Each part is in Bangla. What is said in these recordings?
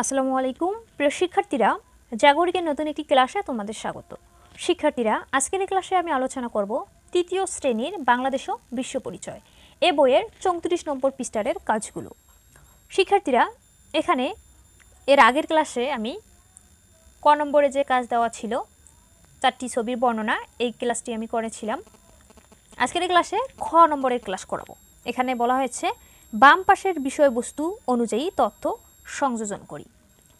আসসালামু আলাইকুম প্রিয় শিক্ষার্থীরা, জাগরিকের নতুন একটি ক্লাসে তোমাদের স্বাগত। শিক্ষার্থীরা, আজকের এই ক্লাসে আমি আলোচনা করব তৃতীয় শ্রেণীর বাংলাদেশ ও বিশ্ব পরিচয় এ বইয়ের 34 নম্বর পৃষ্ঠার কাজগুলো। শিক্ষার্থীরা, এখানে এর আগের ক্লাসে আমি ক নম্বরে যে কাজ দেওয়া ছিল 4টি ছবির বর্ণনা, এই ক্লাসটি আমি করেছিলাম। আজকের এই ক্লাসে খ নম্বরের ক্লাস করাবো। এখানে বলা হয়েছে বাম পাশের বিষয়বস্তু অনুযায়ী তথ্য সংযোজন করি।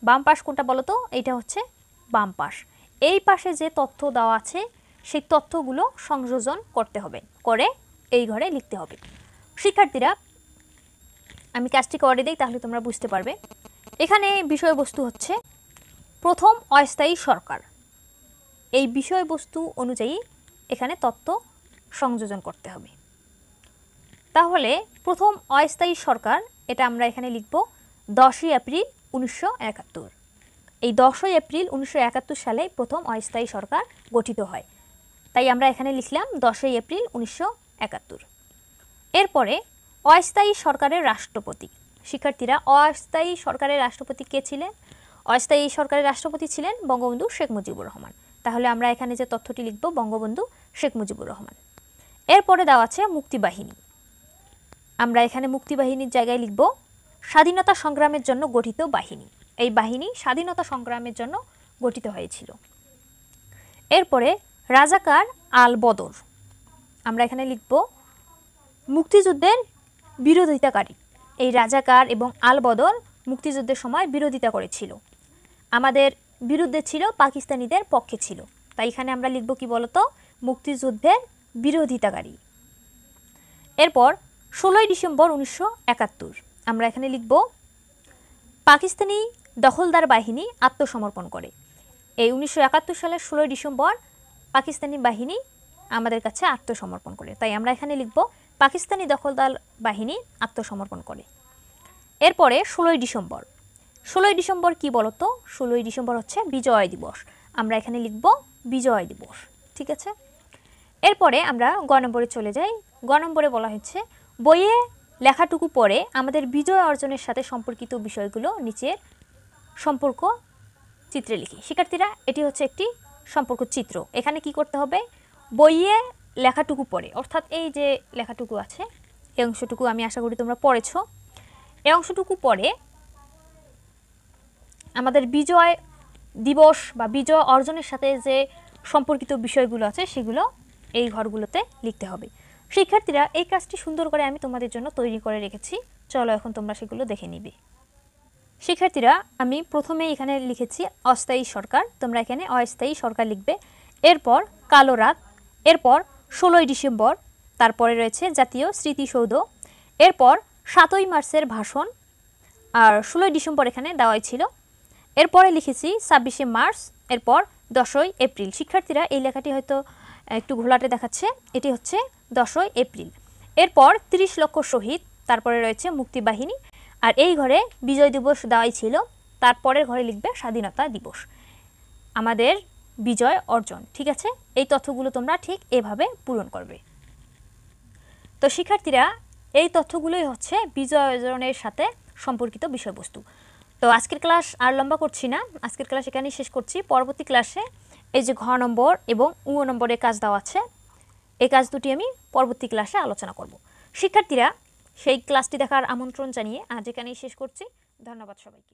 বাম পাশ কোনটা বলো তো? এইটা হচ্ছে বাম পাশ। এই পাশে যে তথ্য দেওয়া আছে সেই তথ্যগুলো সংযোজন করতে হবে, করে এই ঘরে লিখতে হবে। শিক্ষার্থীরা, আমি কাজটি করে দিই, তাহলে তোমরা বুঝতে পারবে। এখানে বিষয়বস্তু হচ্ছে প্রথম অস্থায়ী সরকার। এই বিষয়বস্তু অনুযায়ী এখানে তথ্য সংযোজন করতে হবে। তাহলে প্রথম অস্থায়ী সরকার, এটা আমরা এখানে লিখব 10ই এপ্রিল 1971। এই 10ই এপ্রিল 1971 সালে প্রথম অস্থায়ী সরকার গঠিত হয়, তাই আমরা এখানে লিখলাম 10ই এপ্রিল 1971। এরপরে অস্থায়ী সরকারের রাষ্ট্রপতি। শিক্ষার্থীরা, অস্থায়ী সরকারের রাষ্ট্রপতি কে ছিলেন? অস্থায়ী সরকারের রাষ্ট্রপতি ছিলেন বঙ্গবন্ধু শেখ মুজিবুর রহমান। তাহলে আমরা এখানে যে তথ্যটি লিখব বঙ্গবন্ধু শেখ মুজিবুর রহমান। এরপরে দেওয়া আছে মুক্তিবাহিনী। আমরা এখানে মুক্তিবাহিনীর জায়গায় লিখব স্বাধীনতা সংগ্রামের জন্য গঠিত বাহিনী। এই বাহিনী স্বাধীনতা সংগ্রামের জন্য গঠিত হয়েছিল। এরপরে রাজাকার আল বদর, আমরা এখানে লিখব মুক্তিযুদ্ধের বিরোধিতাকারী। এই রাজাকার এবং আল বদর মুক্তিযুদ্ধের সময় বিরোধিতা করেছিল, আমাদের বিরুদ্ধে ছিল, পাকিস্তানিদের পক্ষে ছিল, তাই এখানে আমরা লিখব কি বলতো? মুক্তিযুদ্ধের বিরোধিতাকারী। এরপর 16ই ডিসেম্বর 1971, আমরা এখানে লিখব পাকিস্তানি দখলদার বাহিনী আত্মসমর্পণ করে। এই 1971 সালের 16ই ডিসেম্বর পাকিস্তানি বাহিনী আমাদের কাছে আত্মসমর্পণ করে, তাই আমরা এখানে লিখব পাকিস্তানি দখলদার বাহিনী আত্মসমর্পণ করে। এরপরে 16ই ডিসেম্বর। 16ই ডিসেম্বর কি বলতো? 16ই ডিসেম্বর হচ্ছে বিজয় দিবস, আমরা এখানে লিখব বিজয় দিবস। ঠিক আছে। এরপরে আমরা গ নম্বরে চলে যাই। গ নম্বরে বলা হচ্ছে বইয়ে লেখাটুকু পড়ে আমাদের বিজয় অর্জনের সাথে সম্পর্কিত বিষয়গুলো নিচের সম্পর্ক চিত্রে লিখি। শিক্ষার্থীরা, এটি হচ্ছে একটি সম্পর্ক চিত্র। এখানে কি করতে হবে? বইয়ে লেখাটুকু পড়ে, অর্থাৎ এই যে লেখাটুকু আছে এই অংশটুকু আমি আশা করি তোমরা পড়েছ। এই অংশটুকু পড়ে আমাদের বিজয় দিবস বা বিজয় অর্জনের সাথে যে সম্পর্কিত বিষয়গুলো আছে সেগুলো এই ঘরগুলোতে লিখতে হবে। শিক্ষার্থীরা, এই কাজটি সুন্দর করে আমি তোমাদের জন্য তৈরি করে রেখেছি, চলো এখন তোমরা সেগুলো দেখে নিবে। শিক্ষার্থীরা, আমি প্রথমে এখানে লিখেছি অস্থায়ী সরকার, তোমরা এখানে অস্থায়ী সরকার লিখবে। এরপর কালো রাত, এরপর 16ই ডিসেম্বর, তারপরে রয়েছে জাতীয় স্মৃতিসৌধ, এরপর 7ই মার্চের ভাষণ, আর 16ই ডিসেম্বর এখানে দেওয়াই ছিল। এরপরে লিখেছি 26শে মার্চ, এরপর 10ই এপ্রিল। শিক্ষার্থীরা, এই লেখাটি হয়তো একটু ঘোলাটে দেখাচ্ছে, এটি হচ্ছে 10ই এপ্রিল। এরপর 30 লক্ষ শহীদ, তারপরে রয়েছে মুক্তিবাহিনী, আর এই ঘরে বিজয় দিবস দেওয়াই ছিল, তারপরের ঘরে লিখবে স্বাধীনতা দিবস, আমাদের বিজয় অর্জন। ঠিক আছে, এই তথ্যগুলো তোমরা ঠিক এভাবে পূরণ করবে। তো শিক্ষার্থীরা, এই তথ্যগুলোই হচ্ছে বিজয় অর্জনের সাথে সম্পর্কিত বিষয়বস্তু। তো আজকের ক্লাস আর লম্বা করছি না, আজকের ক্লাস এখানেই শেষ করছি। পরবর্তী ক্লাসে এই যে ঘ নম্বর এবং উ নম্বরের কাজ দেওয়া আছে, এই কাজ দুটি আমি পরবর্তী ক্লাসে আলোচনা করব। শিক্ষার্থীরা, সেই ক্লাসটি দেখার আমন্ত্রণ জানিয়ে আজ এখানেই শেষ করছি। ধন্যবাদ সবাইকে।